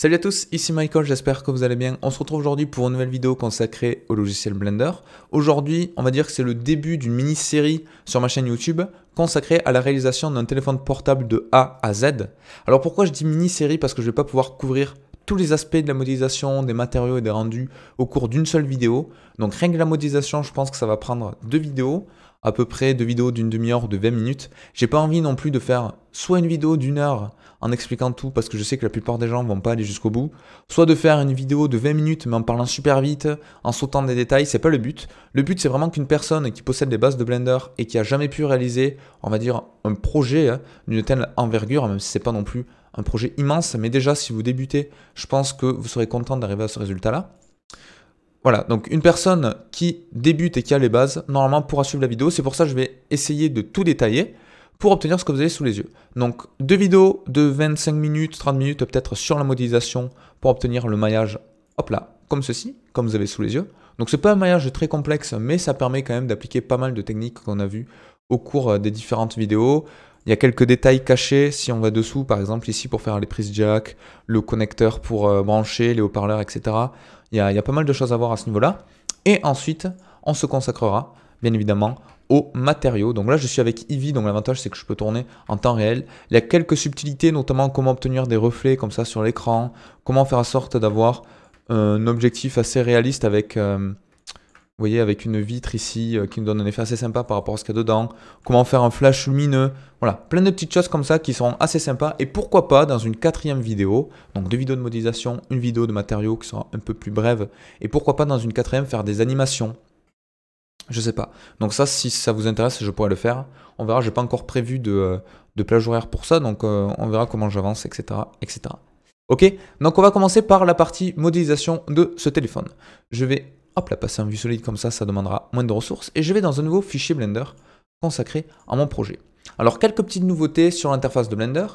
Salut à tous, ici Michael, j'espère que vous allez bien. On se retrouve aujourd'hui pour une nouvelle vidéo consacrée au logiciel Blender. Aujourd'hui, on va dire que c'est le début d'une mini-série sur ma chaîne YouTube consacrée à la réalisation d'un téléphone portable de A à Z. Alors pourquoi je dis mini-série? Parce que je ne vais pas pouvoir couvrir tous les aspects de la modélisation, des matériaux et des rendus au cours d'une seule vidéo. Donc rien que la modélisation, je pense que ça va prendre 2 vidéos, à peu près 2 vidéos d'une demi-heure ou de 20 minutes. J'ai pas envie non plus de faire soit une vidéo d'1 heure en expliquant tout, parce que je sais que la plupart des gens vont pas aller jusqu'au bout, soit de faire une vidéo de 20 minutes mais en parlant super vite, en sautant des détails, c'est pas le but. Le but c'est vraiment qu'une personne qui possède les bases de Blender et qui a jamais pu réaliser, on va dire, un projet d'une telle envergure, même si c'est pas non plus un projet immense, mais déjà si vous débutez, je pense que vous serez content d'arriver à ce résultat-là. Voilà, donc une personne qui débute et qui a les bases, normalement pourra suivre la vidéo. C'est pour ça que je vais essayer de tout détailler pour obtenir ce que vous avez sous les yeux. Donc 2 vidéos de 25 minutes, 30 minutes peut-être sur la modélisation pour obtenir le maillage, hop là, comme ceci, comme vous avez sous les yeux. Donc c'est pas un maillage très complexe, mais ça permet quand même d'appliquer pas mal de techniques qu'on a vues au cours des différentes vidéos. Il y a quelques détails cachés si on va dessous, par exemple ici pour faire les prises jack, le connecteur pour brancher les haut-parleurs, etc. Il y a pas mal de choses à voir à ce niveau-là. Et ensuite, on se consacrera, bien évidemment, aux matériaux. Donc là, je suis avec Eevee, donc l'avantage, c'est que je peux tourner en temps réel. Il y a quelques subtilités, notamment comment obtenir des reflets comme ça sur l'écran, comment faire en sorte d'avoir un objectif assez réaliste avec... vous voyez, avec une vitre ici qui nous donne un effet assez sympa par rapport à ce qu'il y a dedans. Comment faire un flash lumineux. Voilà, plein de petites choses comme ça qui seront assez sympas. Et pourquoi pas dans une 4e vidéo, donc 2 vidéos de modélisation, une vidéo de matériaux qui sera un peu plus brève. Et pourquoi pas dans une 4e faire des animations. Je sais pas. Donc ça, si ça vous intéresse, je pourrais le faire. On verra, j'ai pas encore prévu de plage horaire pour ça. Donc on verra comment j'avance, etc., etc. Ok, donc on va commencer par la partie modélisation de ce téléphone. Je vais... hop là, passer en vue solide comme ça demandera moins de ressources. Et je vais dans un nouveau fichier Blender consacré à mon projet. Alors, quelques petites nouveautés sur l'interface de Blender.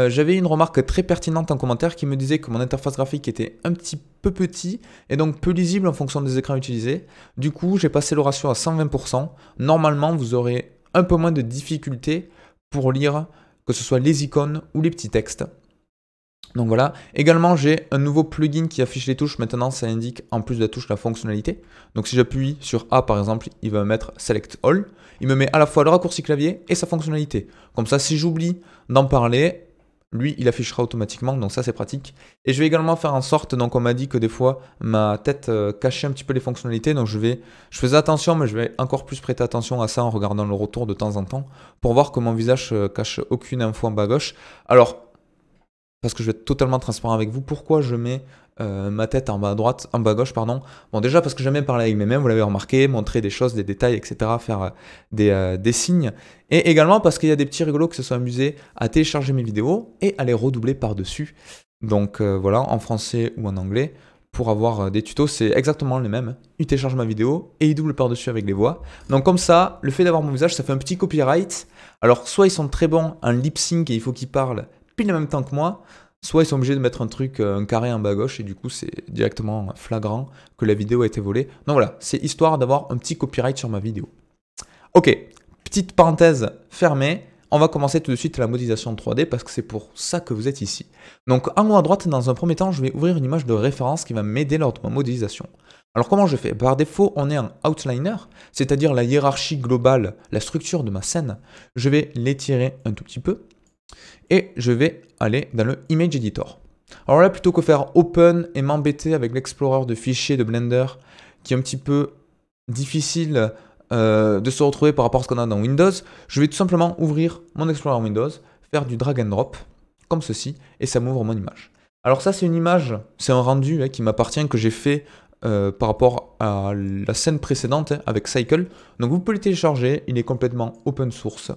J'avais une remarque très pertinente en commentaire qui me disait que mon interface graphique était un petit peu petit et donc peu lisible en fonction des écrans utilisés. Du coup, j'ai passé le ratio à 120%. Normalement, vous aurez un peu moins de difficulté pour lire que ce soit les icônes ou les petits textes. Donc voilà, également j'ai un nouveau plugin qui affiche les touches, maintenant ça indique en plus de la touche la fonctionnalité. Donc si j'appuie sur A par exemple, il va me mettre Select All, il me met à la fois le raccourci clavier et sa fonctionnalité. Comme ça si j'oublie d'en parler, lui il affichera automatiquement, donc ça c'est pratique. Et je vais également faire en sorte, donc on m'a dit que des fois ma tête cachait un petit peu les fonctionnalités, donc je faisais attention, mais je vais encore plus prêter attention à ça en regardant le retour de temps en temps, pour voir que mon visage cache aucune info en bas à gauche. Alors, parce que je vais être totalement transparent avec vous, pourquoi je mets ma tête en bas à droite, en bas à gauche, pardon. Bon, déjà parce que j'aime bien parler avec mes mains, vous l'avez remarqué, montrer des choses, des détails, etc., faire des signes. Et également parce qu'il y a des petits rigolos qui se sont amusés à télécharger mes vidéos et à les redoubler par-dessus. Donc voilà, en français ou en anglais, pour avoir des tutos, c'est exactement les mêmes. Ils téléchargent ma vidéo et ils doublent par-dessus avec les voix. Donc comme ça, le fait d'avoir mon visage, ça fait un petit copyright. Alors soit ils sont très bons en lip sync et il faut qu'ils parlent pile en même temps que moi, soit ils sont obligés de mettre un truc, un carré en bas à gauche, et du coup c'est directement flagrant que la vidéo a été volée. Donc voilà, c'est histoire d'avoir un petit copyright sur ma vidéo. Ok, petite parenthèse fermée, on va commencer tout de suite la modélisation 3D parce que c'est pour ça que vous êtes ici. Donc en haut à droite, dans un premier temps, je vais ouvrir une image de référence qui va m'aider lors de ma modélisation. Alors comment je fais? Par défaut, on est en outliner, c'est-à-dire la hiérarchie globale, la structure de ma scène. Je vais l'étirer un tout petit peu. Et je vais aller dans le Image Editor. Alors là, plutôt que faire Open et m'embêter avec l'explorer de fichiers de Blender, qui est un petit peu difficile de se retrouver par rapport à ce qu'on a dans Windows, je vais tout simplement ouvrir mon Explorer Windows, faire du drag and drop, comme ceci, et ça m'ouvre mon image. Alors ça, c'est une image, c'est un rendu qui m'appartient, que j'ai fait par rapport à la scène précédente avec Cycle. Donc vous pouvez le télécharger, il est complètement open source.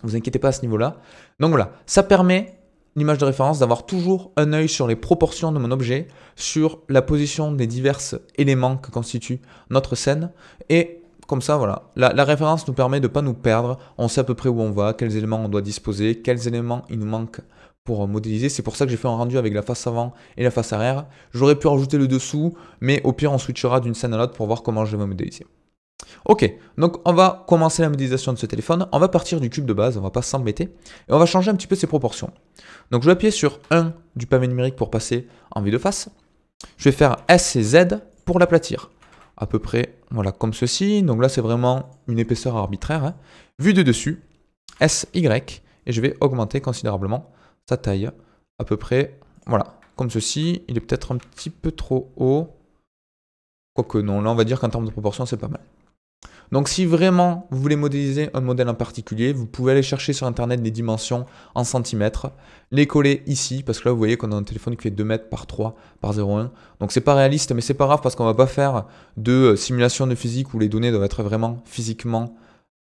Vous inquiétez pas à ce niveau-là. Donc voilà, ça permet, l'image de référence, d'avoir toujours un œil sur les proportions de mon objet, sur la position des divers éléments que constitue notre scène. Et comme ça, voilà, la référence nous permet de ne pas nous perdre. On sait à peu près où on va, quels éléments on doit disposer, quels éléments il nous manque pour modéliser. C'est pour ça que j'ai fait un rendu avec la face avant et la face arrière. J'aurais pu rajouter le dessous, mais au pire, on switchera d'une scène à l'autre pour voir comment je vais me modéliser. Ok, donc on va commencer la modélisation de ce téléphone. On va partir du cube de base, on va pas s'embêter. Et on va changer un petit peu ses proportions. Donc je vais appuyer sur 1 du pavé numérique pour passer en vue de face. Je vais faire S et Z pour l'aplatir. À peu près, voilà, comme ceci. Donc là, c'est vraiment une épaisseur arbitraire. Hein. Vue de dessus, S, Y. Et je vais augmenter considérablement sa taille. À peu près, voilà, comme ceci. Il est peut-être un petit peu trop haut. Quoique non, là, on va dire qu'en termes de proportion, c'est pas mal. Donc si vraiment vous voulez modéliser un modèle en particulier, vous pouvez aller chercher sur internet des dimensions en centimètres, les coller ici, parce que là vous voyez qu'on a un téléphone qui fait 2 mètres par 3 par 0,1. Donc c'est pas réaliste, mais c'est pas grave parce qu'on va pas faire de simulation de physique où les données doivent être vraiment physiquement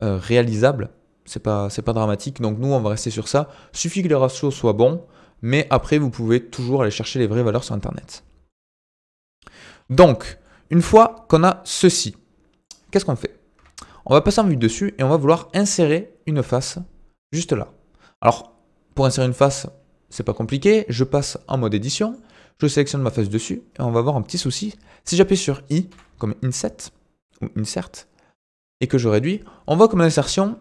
réalisables. C'est pas dramatique, donc nous on va rester sur ça. Suffit que les ratios soient bons, mais après vous pouvez toujours aller chercher les vraies valeurs sur internet. Donc, une fois qu'on a ceci, qu'est-ce qu'on fait? On va passer en vue dessus et on va vouloir insérer une face juste là. Alors, pour insérer une face, c'est pas compliqué. Je passe en mode édition, je sélectionne ma face dessus et on va avoir un petit souci. Si j'appuie sur I, comme Inset ou Insert, et que je réduis, on voit que mon insertion,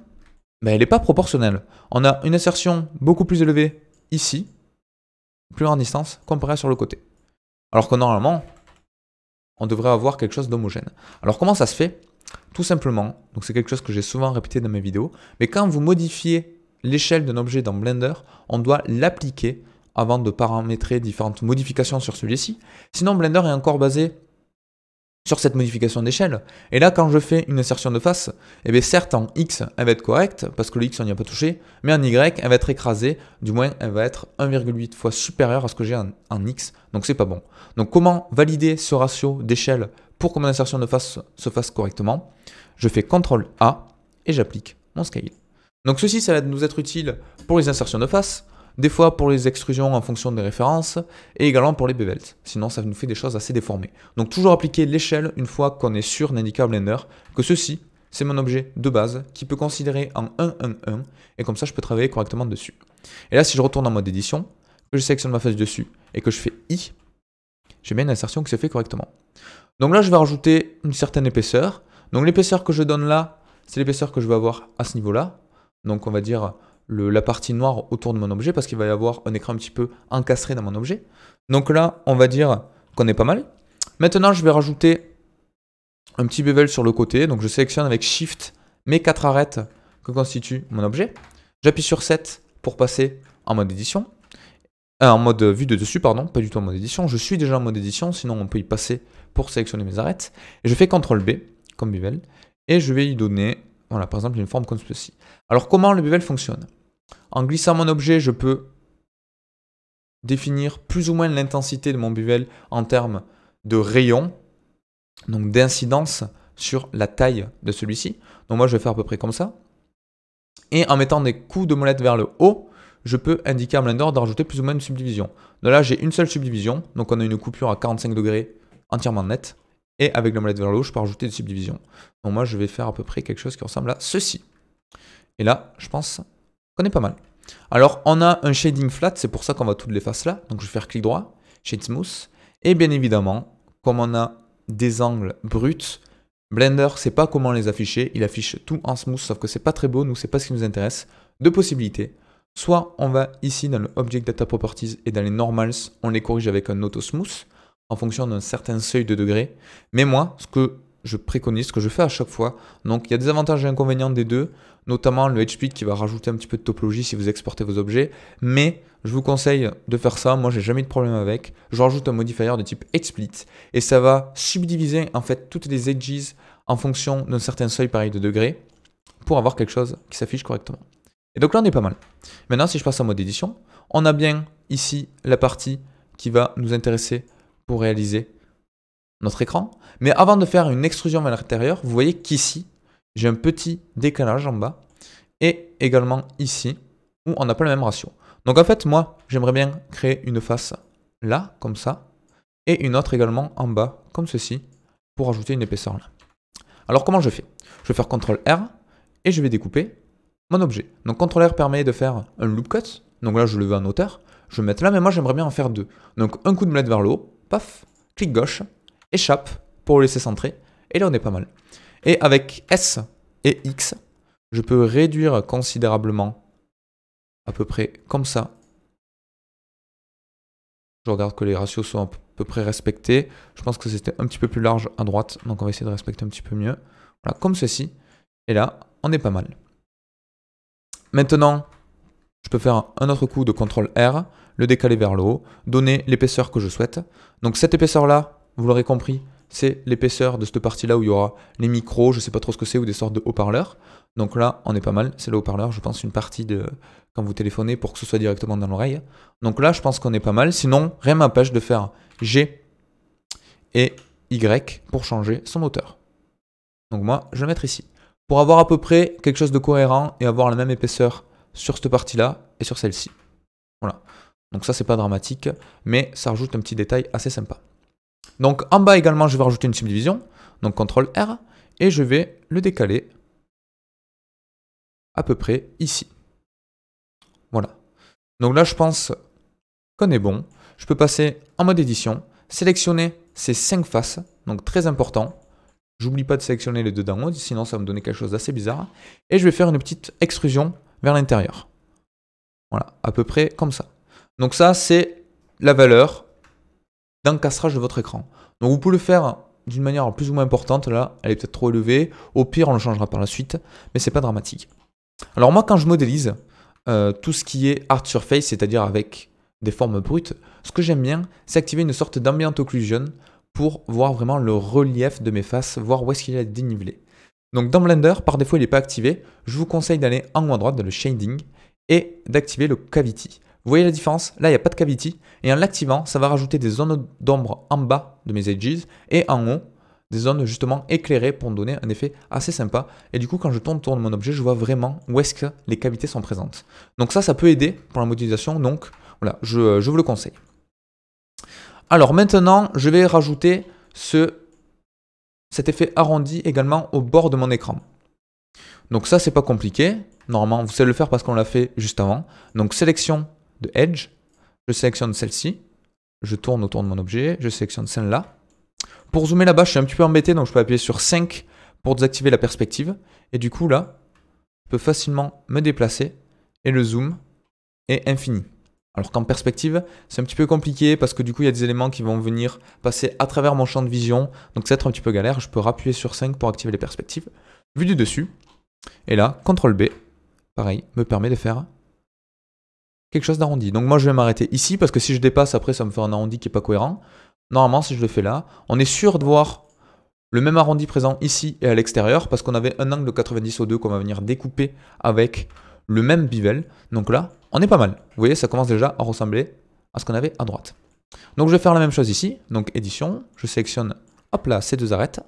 elle n'est pas proportionnelle. On a une insertion beaucoup plus élevée ici, plus grande distance, comparée sur le côté. Alors que normalement, on devrait avoir quelque chose d'homogène. Alors comment ça se fait? Tout simplement, donc c'est quelque chose que j'ai souvent répété dans mes vidéos, mais quand vous modifiez l'échelle d'un objet dans Blender, on doit l'appliquer avant de paramétrer différentes modifications sur celui-ci. Sinon, Blender est encore basé sur cette modification d'échelle. Et là, quand je fais une insertion de face, eh bien certes en X, elle va être correcte, parce que le X, on n'y a pas touché, mais en Y, elle va être écrasée, du moins, elle va être 1,8 fois supérieure à ce que j'ai en X, donc c'est pas bon. Donc comment valider ce ratio d'échelle pour que mon insertion de face se fasse correctement? Je fais CTRL A et j'applique mon scale. Donc ceci, ça va nous être utile pour les insertions de face, des fois pour les extrusions en fonction des références, et également pour les bevels. Sinon, ça nous fait des choses assez déformées. Donc toujours appliquer l'échelle une fois qu'on est sûr d'indiquer à Blender que ceci, c'est mon objet de base qui peut considérer en 1, 1, 1, et comme ça, je peux travailler correctement dessus. Et là, si je retourne en mode édition, que je sélectionne ma face dessus, et que je fais I, j'ai bien une insertion qui se fait correctement. Donc là, je vais rajouter une certaine épaisseur. Donc l'épaisseur que je donne là, c'est l'épaisseur que je vais avoir à ce niveau-là. Donc on va dire la partie noire autour de mon objet parce qu'il va y avoir un écran un petit peu encastré dans mon objet. Donc là, on va dire qu'on est pas mal. Maintenant, je vais rajouter un petit bevel sur le côté. Donc je sélectionne avec Shift mes 4 arêtes que constitue mon objet. J'appuie sur 7 pour passer en mode édition. En mode vue de dessus, pardon, pas du tout en mode édition. Je suis déjà en mode édition, sinon on peut y passer pour sélectionner mes arêtes. Et je fais CTRL B comme bevel. Et je vais y donner, voilà, par exemple, une forme comme ceci. Alors comment le bevel fonctionne? En glissant mon objet, je peux définir plus ou moins l'intensité de mon bevel en termes de rayon, donc d'incidence sur la taille de celui-ci. Donc moi, je vais faire à peu près comme ça. Et en mettant des coups de molette vers le haut, je peux indiquer à Blender de rajouter plus ou moins une subdivision. Donc là, j'ai une seule subdivision, donc on a une coupure à 45 degrés entièrement nette. Et avec la molette vers le haut, je peux rajouter des subdivisions. Donc moi, je vais faire à peu près quelque chose qui ressemble à ceci. Et là, je pense qu'on est pas mal. Alors, on a un shading flat, c'est pour ça qu'on va toutes les faces là. Donc je vais faire clic droit, Shade Smooth. Et bien évidemment, comme on a des angles bruts, Blender sait pas comment les afficher. Il affiche tout en smooth, sauf que c'est pas très beau. Nous, c'est pas ce qui nous intéresse. Deux possibilités. Soit on va ici dans le Object Data Properties et dans les Normals, on les corrige avec un Auto Smooth en fonction d'un certain seuil de degrés. Mais moi, ce que je préconise, ce que je fais à chaque fois, donc il y a des avantages et inconvénients des deux, notamment le HSplit qui va rajouter un petit peu de topologie si vous exportez vos objets, mais je vous conseille de faire ça, moi j'ai jamais de problème avec. Je rajoute un modifier de type XSplit et ça va subdiviser en fait toutes les edges en fonction d'un certain seuil pareil de degrés pour avoir quelque chose qui s'affiche correctement. Et donc là on est pas mal. Maintenant si je passe en mode édition, on a bien ici la partie qui va nous intéresser pour réaliser notre écran. Mais avant de faire une extrusion vers l'intérieur, vous voyez qu'ici, j'ai un petit décalage en bas et également ici où on n'a pas le même ratio. Donc en fait, moi, j'aimerais bien créer une face là, comme ça, et une autre également en bas, comme ceci, pour ajouter une épaisseur là. Alors comment je fais? Je vais faire CTRL R et je vais découper mon objet. Donc CTRL R permet de faire un loop cut. Donc là, je le veux en hauteur. Je vais mettre là, mais moi, j'aimerais bien en faire deux. Donc un coup de molette vers le haut, paf, clic gauche, échappe pour le laisser centrer. Et là, on est pas mal. Et avec S et X, je peux réduire considérablement, à peu près comme ça. Je regarde que les ratios sont à peu près respectés. Je pense que c'était un petit peu plus large à droite, donc on va essayer de respecter un petit peu mieux. Voilà, comme ceci. Et là, on est pas mal. Maintenant, je peux faire un autre coup de CTRL R, le décaler vers le haut, donner l'épaisseur que je souhaite. Donc cette épaisseur-là, vous l'aurez compris, c'est l'épaisseur de cette partie-là où il y aura les micros, je ne sais pas trop ce que c'est, ou des sortes de haut-parleurs. Donc là, on est pas mal, c'est le haut-parleur, je pense une partie de quand vous téléphonez pour que ce soit directement dans l'oreille. Donc là, je pense qu'on est pas mal. Sinon, rien m'empêche de faire G et Y pour changer son hauteur. Donc moi, je vais le mettre ici. Pour avoir à peu près quelque chose de cohérent et avoir la même épaisseur sur cette partie-là et sur celle-ci. Voilà. Donc ça, c'est pas dramatique, mais ça rajoute un petit détail assez sympa. Donc en bas également, je vais rajouter une subdivision. Donc CTRL R, et je vais le décaler à peu près ici. Voilà. Donc là, je pense qu'on est bon. Je peux passer en mode édition, sélectionner ces 5 faces, donc très important. J'oublie pas de sélectionner les deux d'en haut, sinon ça va me donner quelque chose d'assez bizarre. Et je vais faire une petite extrusion vers l'intérieur. Voilà, à peu près comme ça. Donc ça, c'est la valeur d'encastrage de votre écran. Donc vous pouvez le faire d'une manière plus ou moins importante. Là, elle est peut-être trop élevée. Au pire, on le changera par la suite, mais c'est pas dramatique. Alors moi, quand je modélise tout ce qui est art surface, c'est-à-dire avec des formes brutes, ce que j'aime bien, c'est activer une sorte d'ambient occlusion pour voir vraiment le relief de mes faces, voir où est-ce qu'il est dénivelé. Donc dans Blender, par défaut, il n'est pas activé. Je vous conseille d'aller en haut à droite dans le shading et d'activer le cavity. Vous voyez la différence? Là, il n'y a pas de cavity. Et en l'activant, ça va rajouter des zones d'ombre en bas de mes edges et en haut, des zones justement éclairées pour me donner un effet assez sympa. Et du coup, quand je tourne mon objet, je vois vraiment où est-ce que les cavités sont présentes. Donc ça peut aider pour la modélisation. Donc voilà, je vous le conseille. Alors maintenant, je vais rajouter cet effet arrondi également au bord de mon écran. Donc ça, c'est pas compliqué. Normalement, vous savez le faire parce qu'on l'a fait juste avant. Donc sélection de Edge, je sélectionne celle-ci, je tourne autour de mon objet, je sélectionne celle-là. Pour zoomer là-bas, je suis un petit peu embêté, donc je peux appuyer sur 5 pour désactiver la perspective. Et du coup, là, je peux facilement me déplacer et le zoom est infini. Alors qu'en perspective, c'est un petit peu compliqué parce que du coup, il y a des éléments qui vont venir passer à travers mon champ de vision. Donc, c'est un petit peu galère. Je peux rappuyer sur 5 pour activer les perspectives. Vue du dessus. Et là, CTRL B, pareil, me permet de faire quelque chose d'arrondi. Donc, moi, je vais m'arrêter ici parce que si je dépasse, après, ça me fait un arrondi qui n'est pas cohérent. Normalement, si je le fais là, on est sûr de voir le même arrondi présent ici et à l'extérieur parce qu'on avait un angle de 90 au 2 qu'on va venir découper avec le même bevel. Donc là, on est pas mal. Vous voyez, ça commence déjà à ressembler à ce qu'on avait à droite. Donc je vais faire la même chose ici. Donc édition, je sélectionne, hop là, ces deux arêtes.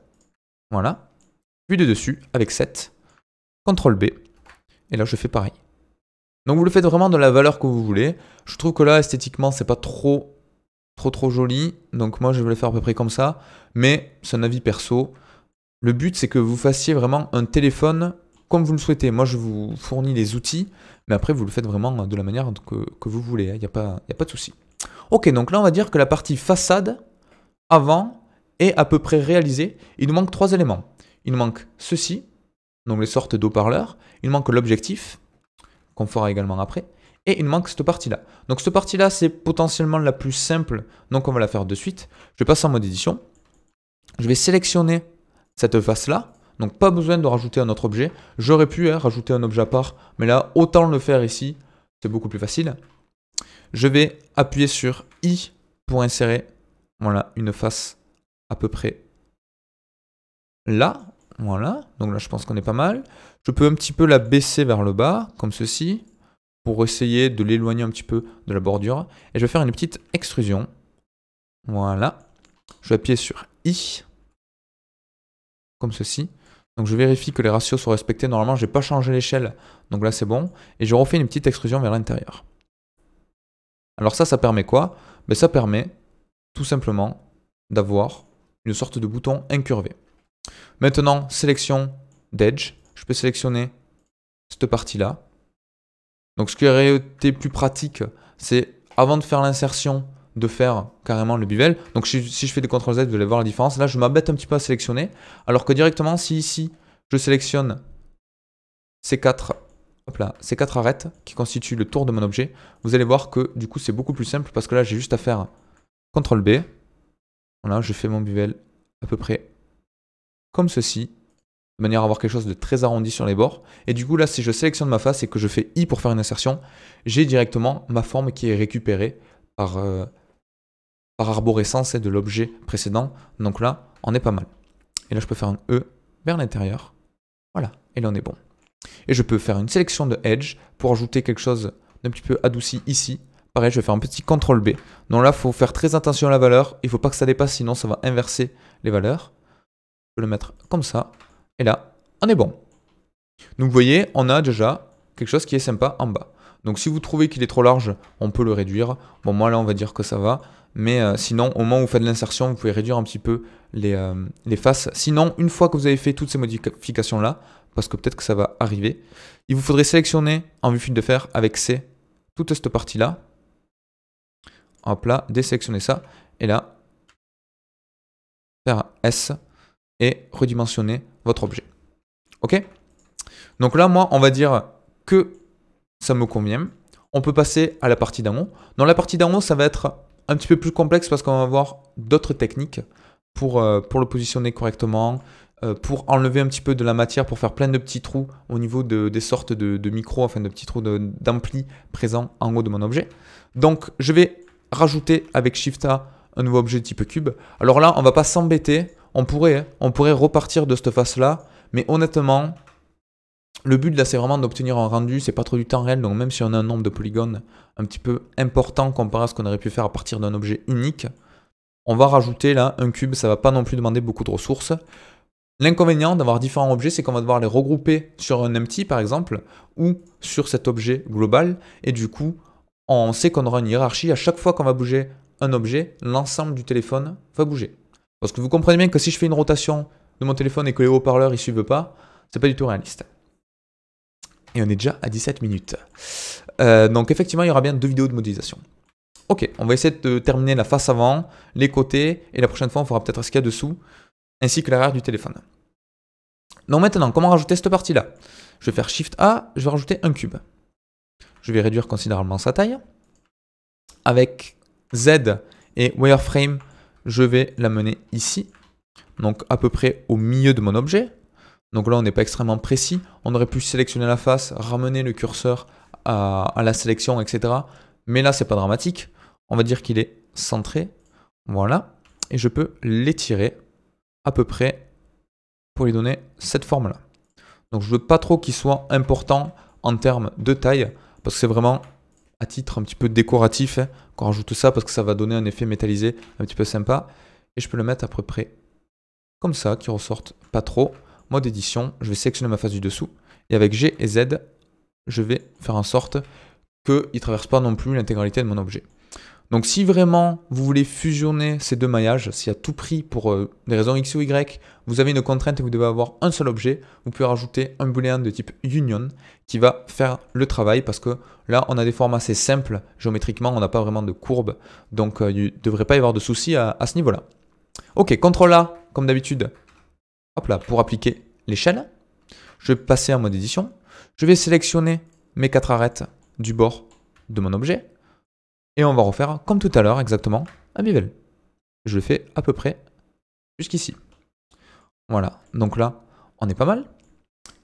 Voilà. Vue de dessus avec 7. CTRL B. Et là, je fais pareil. Donc vous le faites vraiment de la valeur que vous voulez. Je trouve que là, esthétiquement, c'est pas trop joli. Donc moi, je vais le faire à peu près comme ça. Mais c'est un avis perso. Le but, c'est que vous fassiez vraiment un téléphone comme vous le souhaitez. Moi, je vous fournis les outils, mais après, vous le faites vraiment de la manière que vous voulez. Il n'y a pas de souci. Ok, donc là, on va dire que la partie façade, avant, est à peu près réalisée. Il nous manque 3 éléments. Il nous manque ceci, donc les sortes d'haut-parleurs. Il nous manque l'objectif, qu'on fera également après. Et il nous manque cette partie-là. Donc cette partie-là, c'est potentiellement la plus simple, donc on va la faire de suite. Je vais passer en mode édition. Je vais sélectionner cette face-là. Donc pas besoin de rajouter un autre objet. J'aurais pu rajouter un objet à part, mais là, autant le faire ici. C'est beaucoup plus facile. Je vais appuyer sur I pour insérer voilà, une face à peu près là. Voilà, donc là je pense qu'on est pas mal. Je peux un petit peu la baisser vers le bas, comme ceci, pour essayer de l'éloigner un petit peu de la bordure. Et je vais faire une petite extrusion. Voilà. Je vais appuyer sur I, comme ceci. Donc je vérifie que les ratios sont respectés. Normalement, je n'ai pas changé l'échelle, donc là c'est bon. Et je refais une petite extrusion vers l'intérieur. Alors ça permet quoi? Ben, ça permet tout simplement d'avoir une sorte de bouton incurvé. Maintenant, sélection d'Edge. Je peux sélectionner cette partie-là. Donc ce qui aurait été plus pratique, c'est avant de faire l'insertion, de faire carrément le bevel. Donc si je fais des CTRL Z, vous allez voir la différence. Là, je m'embête un petit peu à sélectionner. Alors que directement, si ici, je sélectionne ces quatre arêtes qui constituent le tour de mon objet, vous allez voir que du coup, c'est beaucoup plus simple parce que là, j'ai juste à faire CTRL B. Voilà, je fais mon bevel à peu près comme ceci, de manière à avoir quelque chose de très arrondi sur les bords. Et du coup, là, si je sélectionne ma face et que je fais I pour faire une insertion, j'ai directement ma forme qui est récupérée par arborescence de l'objet précédent. Donc là, on est pas mal. Et là, je peux faire un E vers l'intérieur. Voilà, et là, on est bon. Et je peux faire une sélection de Edge pour ajouter quelque chose d'un petit peu adouci ici. Pareil, je vais faire un petit CTRL B. Donc là, il faut faire très attention à la valeur. Il ne faut pas que ça dépasse, sinon ça va inverser les valeurs. Je peux le mettre comme ça. Et là, on est bon. Donc vous voyez, on a déjà quelque chose qui est sympa en bas. Donc si vous trouvez qu'il est trop large, on peut le réduire. Bon, moi là, on va dire que ça va. Mais sinon, au moment où vous faites l'insertion, vous pouvez réduire un petit peu les faces. Sinon, une fois que vous avez fait toutes ces modifications-là, parce que peut-être que ça va arriver, il vous faudrait sélectionner en vue fil de fer avec C toute cette partie-là. Hop là, désélectionner ça. Et là, faire S et redimensionner votre objet. Ok? Donc là, moi, on va dire que ça me convient. On peut passer à la partie d'en haut. Dans la partie d'en haut, ça va être un petit peu plus complexe parce qu'on va avoir d'autres techniques pour le positionner correctement, pour enlever un petit peu de la matière, pour faire plein de petits trous au niveau des sortes de micros, enfin de petits trous d'ampli présents en haut de mon objet. Donc, je vais rajouter avec Shift A un nouveau objet de type cube. Alors là, on ne va pas s'embêter. On pourrait repartir de cette face-là, mais honnêtement, le but là, c'est vraiment d'obtenir un rendu, c'est pas trop du temps réel, donc même si on a un nombre de polygones un petit peu important comparé à ce qu'on aurait pu faire à partir d'un objet unique, on va rajouter là un cube, ça va pas non plus demander beaucoup de ressources. L'inconvénient d'avoir différents objets, c'est qu'on va devoir les regrouper sur un empty par exemple, ou sur cet objet global, et du coup, on sait qu'on aura une hiérarchie, à chaque fois qu'on va bouger un objet, l'ensemble du téléphone va bouger. Parce que vous comprenez bien que si je fais une rotation de mon téléphone et que les haut-parleurs ne suivent pas, c'est pas du tout réaliste. Et on est déjà à 17 minutes. Donc effectivement, il y aura bien 2 vidéos de modélisation. Ok, on va essayer de terminer la face avant, les côtés, et la prochaine fois, on fera peut-être ce qu'il y a dessous, ainsi que l'arrière du téléphone. Donc maintenant, comment rajouter cette partie-là? Je vais faire Shift A, je vais rajouter un cube. Je vais réduire considérablement sa taille. Avec Z et Wireframe, je vais l'amener ici, donc à peu près au milieu de mon objet. Donc là, on n'est pas extrêmement précis. On aurait pu sélectionner la face, ramener le curseur à la sélection, etc. Mais là, c'est pas dramatique. On va dire qu'il est centré. Voilà. Et je peux l'étirer à peu près pour lui donner cette forme-là. Donc je veux pas trop qu'il soit important en termes de taille, parce que c'est vraiment à titre un petit peu décoratif qu'on rajoute ça, parce que ça va donner un effet métallisé un petit peu sympa. Et je peux le mettre à peu près comme ça, qui ressorte pas trop. Mode édition, je vais sélectionner ma face du dessous. Et avec G et Z, je vais faire en sorte qu'il ne traverse pas non plus l'intégralité de mon objet. Donc si vraiment vous voulez fusionner ces deux maillages, si à tout prix pour des raisons X ou Y, vous avez une contrainte et vous devez avoir un seul objet, vous pouvez rajouter un booléen de type union qui va faire le travail, parce que là on a des formes assez simples, géométriquement on n'a pas vraiment de courbe, donc il ne devrait pas y avoir de soucis à ce niveau-là. Ok, CTRL A, comme d'habitude, hop là, pour appliquer l'échelle. Je vais passer en mode édition. Je vais sélectionner mes 4 arêtes du bord de mon objet. Et on va refaire, comme tout à l'heure, exactement, un bevel. Je le fais à peu près jusqu'ici. Voilà, donc là, on est pas mal.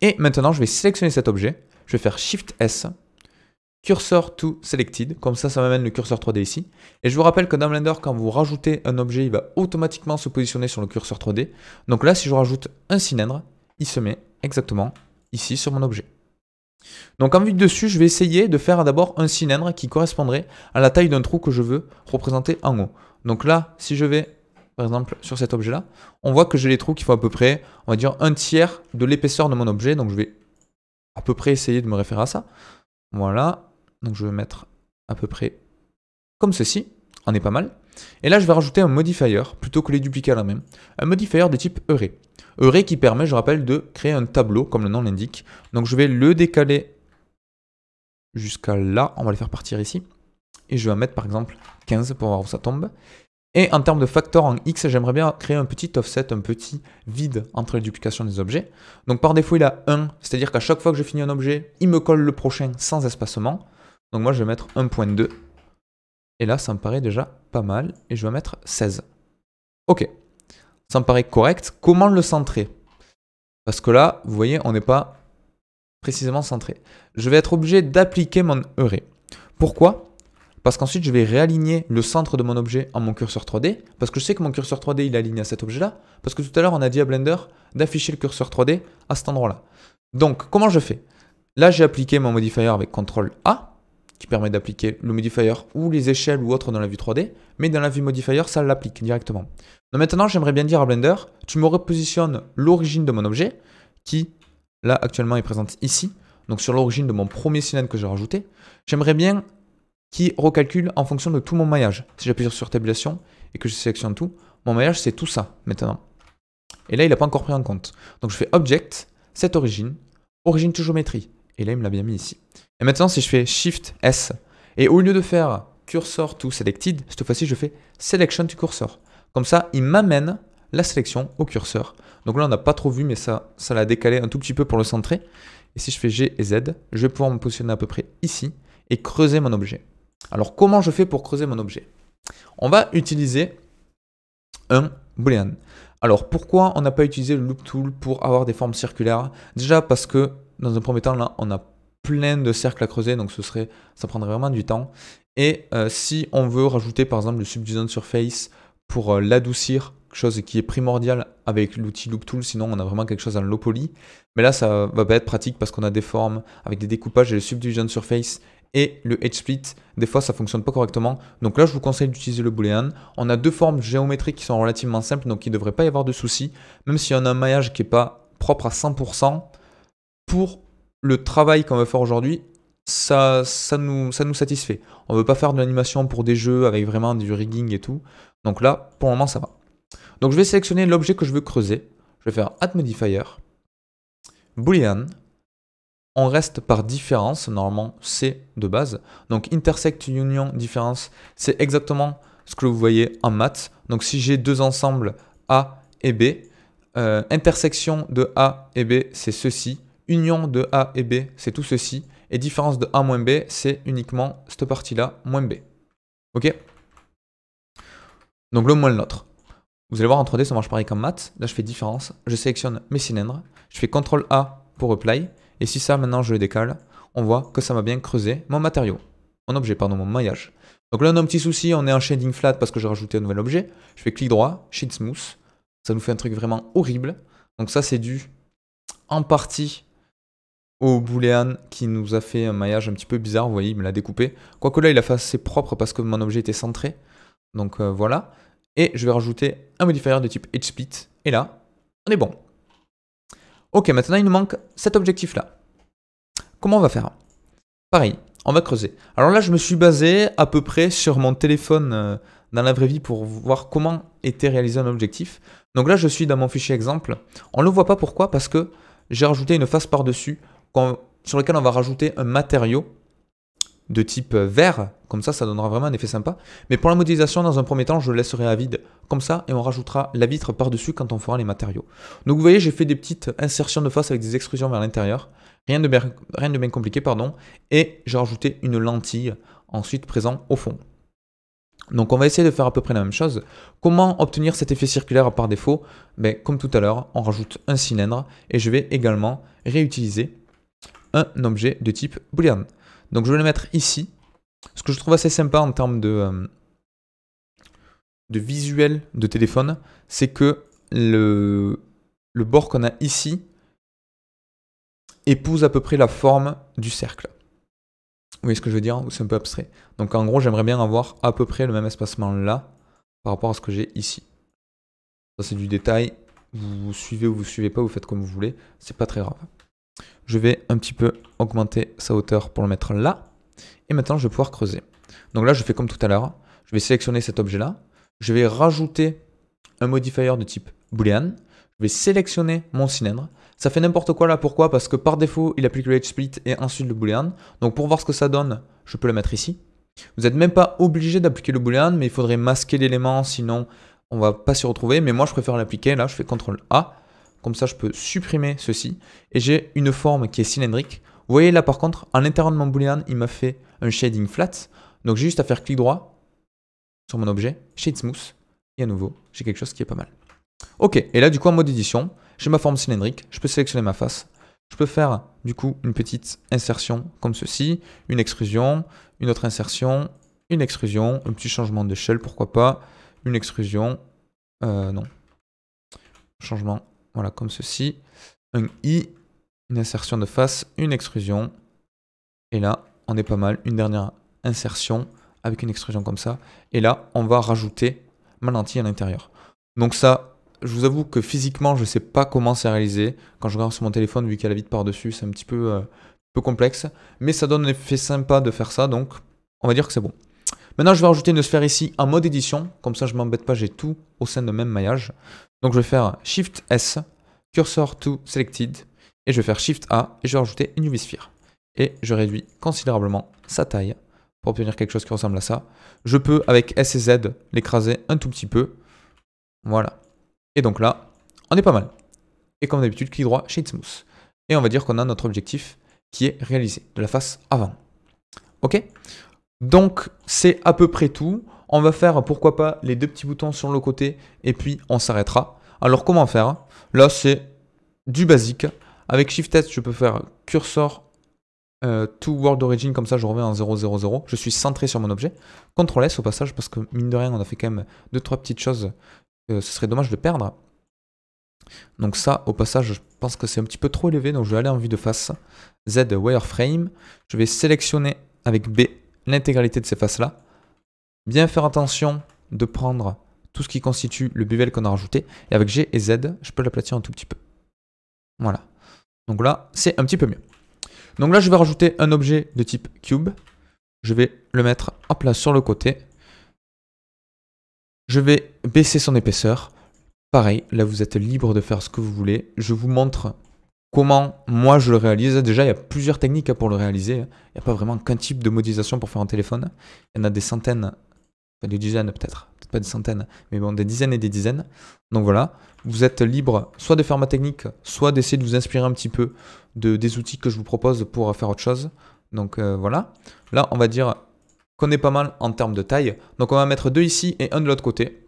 Et maintenant, je vais sélectionner cet objet. Je vais faire Shift S, Cursor to Selected. Comme ça m'amène le curseur 3D ici. Et je vous rappelle que dans Blender, quand vous rajoutez un objet, il va automatiquement se positionner sur le curseur 3D. Donc là, si je rajoute un cylindre, il se met exactement ici sur mon objet. Donc en vue de dessus, je vais essayer de faire d'abord un cylindre qui correspondrait à la taille d'un trou que je veux représenter en haut. Donc là, si je vais, par exemple, sur cet objet-là, on voit que j'ai les trous qui font à peu près, on va dire, un tiers de l'épaisseur de mon objet. Donc je vais à peu près essayer de me référer à ça. Voilà. Donc je vais mettre à peu près comme ceci. On est pas mal. Et là, je vais rajouter un modifier, plutôt que les dupliquer à la main. Un modifier de type Array. Array qui permet, je rappelle, de créer un tableau, comme le nom l'indique. Donc je vais le décaler jusqu'à là. On va le faire partir ici. et je vais en mettre par exemple 15 pour voir où ça tombe. Et en termes de facteur en X, j'aimerais bien créer un petit offset, un petit vide entre les duplications des objets. Donc par défaut, il a 1, c'est-à-dire qu'à chaque fois que je finis un objet, il me colle le prochain sans espacement. Donc moi, je vais mettre 1.2. Et là, ça me paraît déjà pas mal. Et je vais mettre 16. Ok, ça me paraît correct. Comment le centrer? Parce que là, vous voyez, on n'est pas précisément centré. Je vais être obligé d'appliquer mon array. Pourquoi? Parce qu'ensuite, je vais réaligner le centre de mon objet en mon curseur 3D. Parce que je sais que mon curseur 3D, il est aligné à cet objet-là. Parce que tout à l'heure, on a dit à Blender d'afficher le curseur 3D à cet endroit-là. Donc, comment je fais? Là, j'ai appliqué mon modifier avec CTRL A, qui permet d'appliquer le modifier ou les échelles ou autres dans la vue 3D. Mais dans la vue modifier, ça l'applique directement. Donc maintenant, j'aimerais bien dire à Blender, tu me repositionnes l'origine de mon objet, qui, là, actuellement, est présente ici. Donc, sur l'origine de mon premier cylindre que j'ai rajouté. J'aimerais bien qui recalcule en fonction de tout mon maillage. Si j'appuie sur tabulation et que je sélectionne tout, mon maillage c'est tout ça maintenant. Et là il n'a pas encore pris en compte. Donc je fais Object, Set Origin, Origin to Géométrie. Et là il me l'a bien mis ici. Et maintenant si je fais Shift S, et au lieu de faire Cursor to Selected, cette fois-ci je fais Selection to Cursor. Comme ça il m'amène la sélection au curseur. Donc là on n'a pas trop vu mais ça l'a décalé un tout petit peu pour le centrer. Et si je fais G et Z, je vais pouvoir me positionner à peu près ici et creuser mon objet. Alors, comment je fais pour creuser mon objet? On va utiliser un boolean. Alors, pourquoi on n'a pas utilisé le loop tool pour avoir des formes circulaires? Déjà parce que, dans un premier temps, là, on a plein de cercles à creuser, donc ça prendrait vraiment du temps. Et si on veut rajouter, par exemple, le subdivision surface pour l'adoucir, chose qui est primordiale avec l'outil loop tool, sinon on a vraiment quelque chose en low poly. Mais là, ça va pas être pratique parce qu'on a des formes avec des découpages et le subdivision surface et le edge split, des fois ça ne fonctionne pas correctement. Donc là, je vous conseille d'utiliser le boolean. On a deux formes géométriques qui sont relativement simples, donc il ne devrait pas y avoir de soucis. Même si on a un maillage qui n'est pas propre à 100%, pour le travail qu'on va faire aujourd'hui, ça nous satisfait. On ne veut pas faire de l'animation pour des jeux avec vraiment du rigging et tout. Donc là, pour le moment, ça va. Donc je vais sélectionner l'objet que je veux creuser. Je vais faire Add Modifier, Boolean. On reste par différence, normalement c'est de base. Donc intersect union différence, c'est exactement ce que vous voyez en maths. Donc si j'ai deux ensembles A et B, intersection de A et B c'est ceci, union de A et B c'est tout ceci, et différence de A moins B c'est uniquement cette partie-là moins B. Ok? Donc le moins l'autre. Vous allez voir en 3D ça marche pareil qu'en maths. Là je fais différence, je sélectionne mes cylindres, je fais CTRL A pour apply. Et si ça, maintenant, je le décale, on voit que ça m'a bien creusé mon matériau. Mon objet, pardon, mon maillage. Donc là, on a un petit souci, on est en shading flat parce que j'ai rajouté un nouvel objet. Je fais clic droit, shade smooth. Ça nous fait un truc vraiment horrible. Donc ça, c'est dû en partie au boolean qui nous a fait un maillage un petit peu bizarre. Vous voyez, il me l'a découpé. Quoique là, il a fait assez propre parce que mon objet était centré. Donc voilà. Et je vais rajouter un modifier de type edge split. Et là, on est bon. Ok, maintenant il nous manque cet objectif-là. Comment on va faire? Pareil, on va creuser. Alors là, je me suis basé à peu près sur mon téléphone dans la vraie vie pour voir comment était réalisé un objectif. Donc là, je suis dans mon fichier exemple. On ne le voit pas, pourquoi? Parce que j'ai rajouté une face par-dessus sur laquelle on va rajouter un matériau de type vert. Comme ça donnera vraiment un effet sympa. Mais pour la modélisation, dans un premier temps, je le laisserai à vide comme ça et on rajoutera la vitre par-dessus quand on fera les matériaux. Donc vous voyez, j'ai fait des petites insertions de face avec des extrusions vers l'intérieur. Rien de bien compliqué, pardon. Et j'ai rajouté une lentille ensuite présent au fond. Donc on va essayer de faire à peu près la même chose. Comment obtenir cet effet circulaire par défaut? Comme tout à l'heure, on rajoute un cylindre et je vais également réutiliser un objet de type boolean. Donc je vais le mettre ici. Ce que je trouve assez sympa en termes de visuel de téléphone, c'est que le bord qu'on a ici épouse à peu près la forme du cercle. Vous voyez ce que je veux dire? C'est un peu abstrait. Donc en gros, j'aimerais bien avoir à peu près le même espacement là par rapport à ce que j'ai ici. Ça c'est du détail. Vous suivez ou vous suivez pas, vous faites comme vous voulez. C'est pas très grave. Je vais un petit peu augmenter sa hauteur pour le mettre là. Et maintenant, je vais pouvoir creuser. Donc là, je fais comme tout à l'heure. Je vais sélectionner cet objet-là. Je vais rajouter un modifier de type boolean. Je vais sélectionner mon cylindre. Ça fait n'importe quoi là. Pourquoi? Parce que par défaut, il applique le edge split et ensuite le boolean. Donc pour voir ce que ça donne, je peux le mettre ici. Vous n'êtes même pas obligé d'appliquer le boolean, mais il faudrait masquer l'élément, sinon on va pas s'y retrouver. Mais moi, je préfère l'appliquer. Là, je fais CTRL A. Comme ça, je peux supprimer ceci. Et j'ai une forme qui est cylindrique. Vous voyez là, par contre, à l'intérieur de mon boolean, il m'a fait un shading flat. Donc, j'ai juste à faire clic droit sur mon objet, Shade Smooth. Et à nouveau, j'ai quelque chose qui est pas mal. Ok, et là, du coup, en mode édition, j'ai ma forme cylindrique. Je peux sélectionner ma face. Je peux faire, du coup, une petite insertion comme ceci. Une extrusion, une autre insertion, une extrusion, un petit changement d'échelle, pourquoi pas. Une extrusion, non. Changement, voilà, comme ceci. Un I, une insertion de face, une extrusion. Et là, on est pas mal. Une dernière insertion avec une extrusion comme ça. Et là, on va rajouter ma lentille à l'intérieur. Donc ça, je vous avoue que physiquement, je ne sais pas comment c'est réalisé. Quand je regarde sur mon téléphone, vu qu'il y a la vitre par-dessus, c'est un petit peu complexe. Mais ça donne un effet sympa de faire ça, donc on va dire que c'est bon. Maintenant, je vais rajouter une sphère ici en mode édition. Comme ça, je ne m'embête pas, j'ai tout au sein de même maillage. Donc je vais faire Shift S, Cursor to Selected. Et je vais faire Shift A et je vais rajouter une UV Sphere. Et je réduis considérablement sa taille pour obtenir quelque chose qui ressemble à ça. Je peux, avec S et Z, l'écraser un tout petit peu. Voilà. Et donc là, on est pas mal. Et comme d'habitude, clic droit, Shade Smooth. Et on va dire qu'on a notre objectif qui est réalisé de la face avant. Ok? Donc, c'est à peu près tout. On va faire, pourquoi pas, les deux petits boutons sur le côté et puis on s'arrêtera. Alors, comment faire? Là, c'est du basique. Avec Shift S, je peux faire Cursor to World Origin, comme ça je reviens en 0, 0, 0. Je suis centré sur mon objet. CTRL S au passage, parce que mine de rien, on a fait quand même 2-3 petites choses. Ce serait dommage de perdre. Donc ça, au passage, je pense que c'est un petit peu trop élevé, donc je vais aller en vue de face. Z Wireframe. Je vais sélectionner avec B l'intégralité de ces faces-là. Bien faire attention de prendre tout ce qui constitue le bevel qu'on a rajouté. Et avec G et Z, je peux l'aplatir un tout petit peu. Voilà. Donc là, c'est un petit peu mieux. Donc là, je vais rajouter un objet de type cube. Je vais le mettre hop là sur le côté. Je vais baisser son épaisseur. Pareil, là vous êtes libre de faire ce que vous voulez. Je vous montre comment moi je le réalise. Déjà, il y a plusieurs techniques pour le réaliser. Il n'y a pas vraiment qu'un type de modélisation pour faire un téléphone. Il y en a des centaines, enfin des dizaines peut-être pas des centaines, mais bon, des dizaines et des dizaines. Donc voilà, vous êtes libre soit de faire ma technique, soit d'essayer de vous inspirer un petit peu des outils que je vous propose pour faire autre chose. Donc voilà, là on va dire qu'on est pas mal en termes de taille. Donc on va mettre deux ici et un de l'autre côté.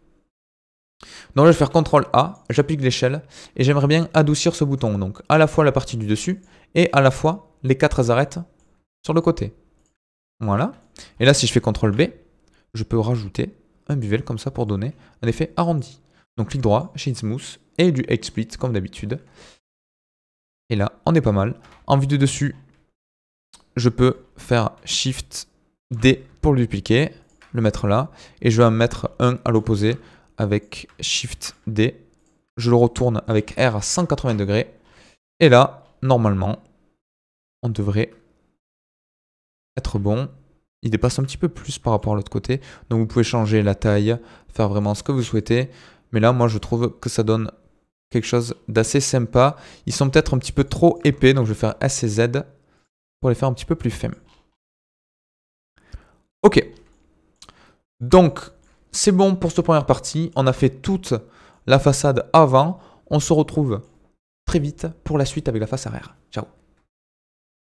Donc là je vais faire CTRL A, j'applique l'échelle et j'aimerais bien adoucir ce bouton. Donc à la fois la partie du dessus et à la fois les 4 arêtes sur le côté. Voilà. Et là si je fais CTRL B, je peux rajouter un bevel comme ça pour donner un effet arrondi. Donc clic droit, Shade Smooth et du Edge Split comme d'habitude. Et là, on est pas mal. En vue de dessus, je peux faire Shift D pour le dupliquer, le mettre là. Et je vais en mettre un à l'opposé avec Shift D. Je le retourne avec R à 180 degrés. Et là, normalement, on devrait être bon. Il dépasse un petit peu plus par rapport à l'autre côté. Donc vous pouvez changer la taille, faire vraiment ce que vous souhaitez. Mais là, moi, je trouve que ça donne quelque chose d'assez sympa. Ils sont peut-être un petit peu trop épais, donc je vais faire S et Z pour les faire un petit peu plus fins. Ok. Donc, c'est bon pour cette première partie. On a fait toute la façade avant. On se retrouve très vite pour la suite avec la face arrière. Ciao.